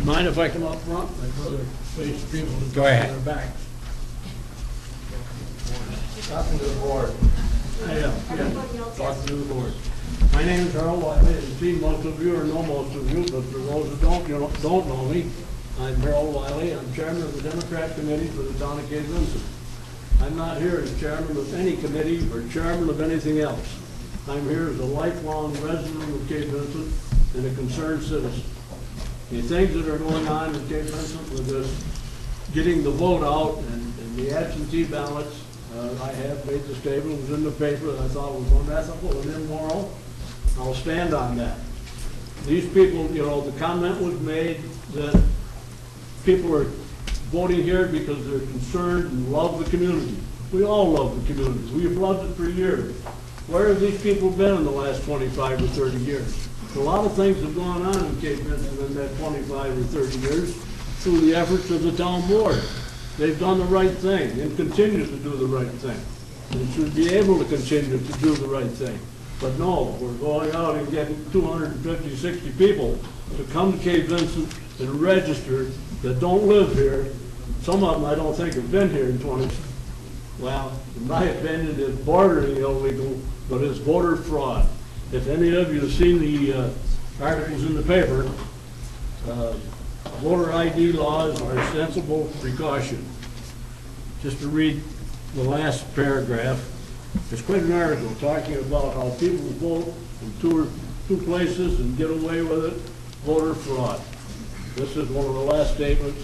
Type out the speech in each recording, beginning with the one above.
Mind if I come up front? I'd rather face people to Go ahead. their backs. Talking to the board. Yeah. Talking to the board. My name is Harrold Wiley, and see, most of you or know most of you, but for those who don't know me, I'm Harrold Wiley. I'm chairman of the Democrat Committee for the town of Cape Vincent. I'm not here as chairman of any committee or chairman of anything else. I'm here as a lifelong resident of Cape Vincent and a concerned citizen. The things that are going on in Cape Vincent with this, getting the vote out and the absentee ballots, I have made the statement, it was in the paper, that I thought was unethical and immoral. I'll stand on that. These people, the comment was made that people are voting here because they're concerned and love the community. We all love the community. We've loved it for years. Where have these people been in the last 25 or 30 years? A lot of things have gone on in Cape Vincent in that 25 or 30 years through the efforts of the town board. They've done the right thing and continue to do the right thing. And should be able to continue to do the right thing. But no, we're going out and getting 250, 60 people to come to Cape Vincent and register that don't live here. Some of them I don't think have been here in 20. Well, in my opinion, it's bordering illegal, but it's voter fraud. If any of you have seen the articles in the paper, voter ID laws are a sensible precaution. Just to read the last paragraph, there's quite an article talking about how people vote in two places and get away with it, voter fraud. This is one of the last statements.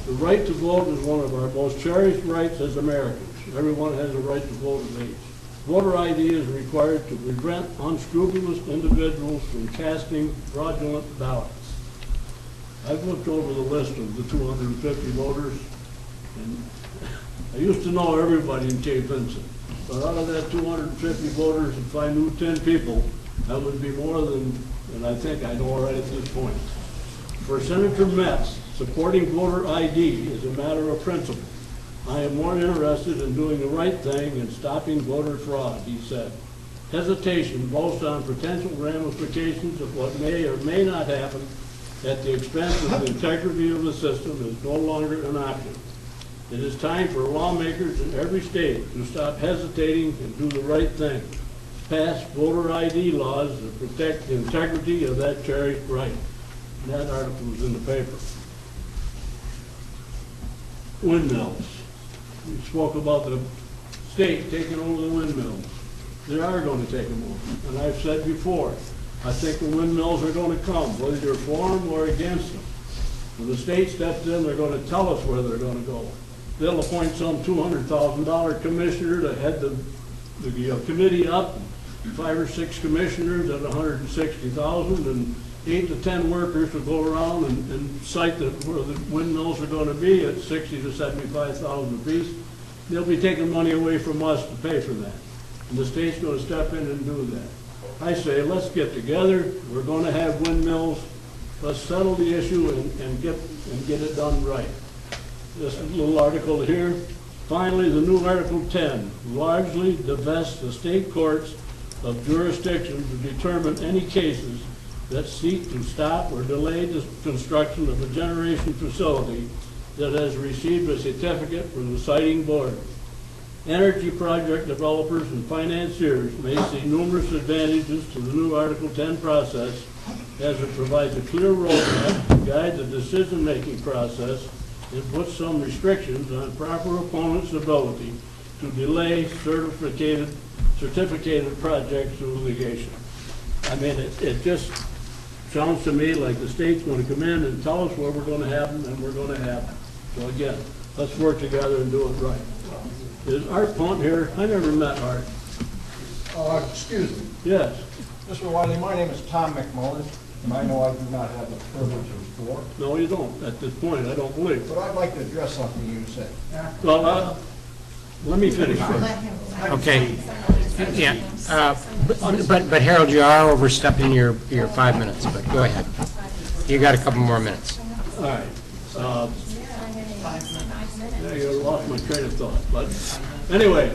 The right to vote is one of our most cherished rights as Americans. Everyone has a right to vote at age. Voter ID is required to prevent unscrupulous individuals from casting fraudulent ballots. I've looked over the list of the 250 voters, and I used to know everybody in Cape Vincent. But out of that 250 voters, if I knew 10 people, that would be more than I think I know right at this point. For Senator Metz, supporting voter ID is a matter of principle. I am more interested in doing the right thing and stopping voter fraud, he said. Hesitation boasts on potential ramifications of what may or may not happen at the expense of the integrity of the system is no longer an option. It is time for lawmakers in every state to stop hesitating and do the right thing. Pass voter ID laws that protect the integrity of that cherished right. And that article was in the paper. Windmills. We spoke about the state taking over the windmills. They are going to take them over. And I've said before, I think the windmills are going to come, whether you're for them or against them. When the state steps in, they're going to tell us where they're going to go. They'll appoint some $200,000 commissioner to head the committee up, 5 or 6 commissioners at $160,000, and 8 to 10 workers to go around and cite where the windmills are going to be at $60,000 to $75,000 apiece. They'll be taking money away from us to pay for that. And the state's going to step in and do that. I say, let's get together. We're going to have windmills. Let's settle the issue and get it done right. This little article here. Finally, the new Article 10 largely divests the state courts of jurisdiction to determine any cases that seek to stop or delay the construction of a generation facility that has received a certificate from the siting board. Energy project developers and financiers may see numerous advantages to the new Article 10 process as it provides a clear roadmap to guide the decision-making process and puts some restrictions on proper opponents' ability to delay certificated projects through litigation. I mean, it just sounds to me like the state's going to come in and tell us where we're going to have them, and we're going to have them. So again, let's work together and do it right. Is Art Punt here? I never met Art. Excuse me. Yes. Mr. Wiley, my name is Tom McMullen, and I know I do not have the privilege of floor, No, you don't. At this point, I don't believe. but I'd like to address something you said. Well, let me finish first. Okay. Yeah. But Harold, you are overstepping your 5 minutes, but go ahead. You got a couple more minutes. All right. Yeah, you lost my train of thought. But anyway,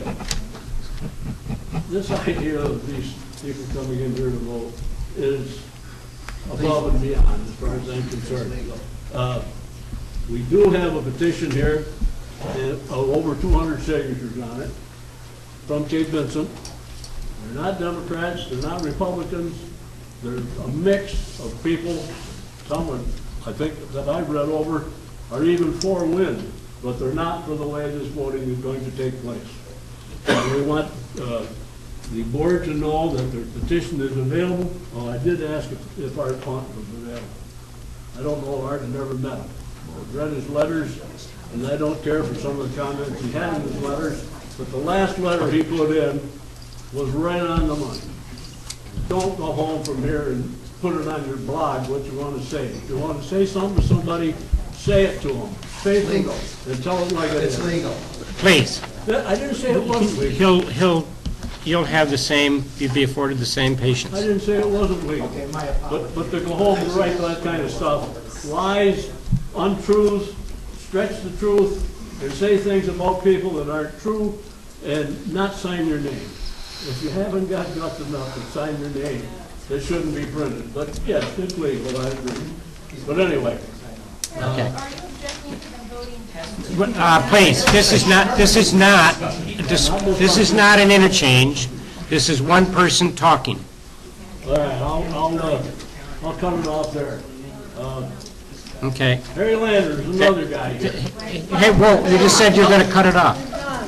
this idea of these people coming in here to vote is above and beyond, as far as I'm concerned. We do have a petition here of over 200 signatures on it from Cape Vincent. They're not Democrats, they're not Republicans, they're a mix of people. Some, I think, that I've read over, are even for wind, but they're not for the way this voting is going to take place. And we want the board to know that their petition is available. Well, I did ask if Art Pont was available. I don't know Art, I never met him. I've read his letters, and I don't care for some of the comments he had in his letters, but the last letter he put in was right on the money. Don't go home from here and put it on your blog what you want to say. If you want to say something to somebody, say it to them. Faithfully, and tell them like it is. It's legal. Please. I didn't say it wasn't legal. You'll have the same, you'd be afforded the same I patience. didn't say it wasn't legal. Okay, my apologies. But to go home and write that kind of stuff, lies, untruths, stretch the truth, and say things about people that aren't true, and not sign your name. If you haven't got guts enough to sign your name, it shouldn't be printed. But yes, it's legal, I agree. But anyway, Okay. Are you objecting to the voting test? Please, this is not an interchange. This is one person talking. all right, I'll cut it off there. Okay. Harry Landers, another guy here. Hey, whoa, you just said you're going to cut it off.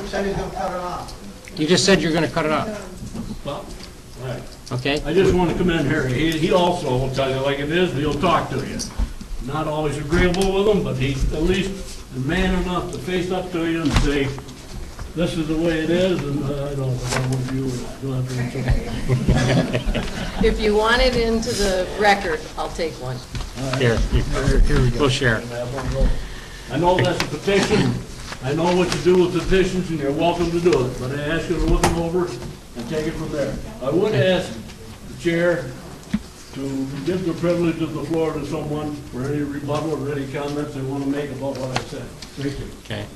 Said he's gonna cut it off. You just said you're going to cut it off. Well, all right. Okay? I just want to commend Harry. He also will tell you like it is, but he'll talk to you. Not always agreeable with him, but he's at least man enough to face up to you and say, this is the way it is, and I don't want you to have to. If you want it into the record, I'll take one. Here we go. We'll share. I know that's a petition. I know what you do with petitions, and you're welcome to do it, but I ask you to look them over and take it from there. I would ask the chair to give the privilege of the floor to someone for any rebuttal or any comments they want to make about what I said. Thank you. Okay.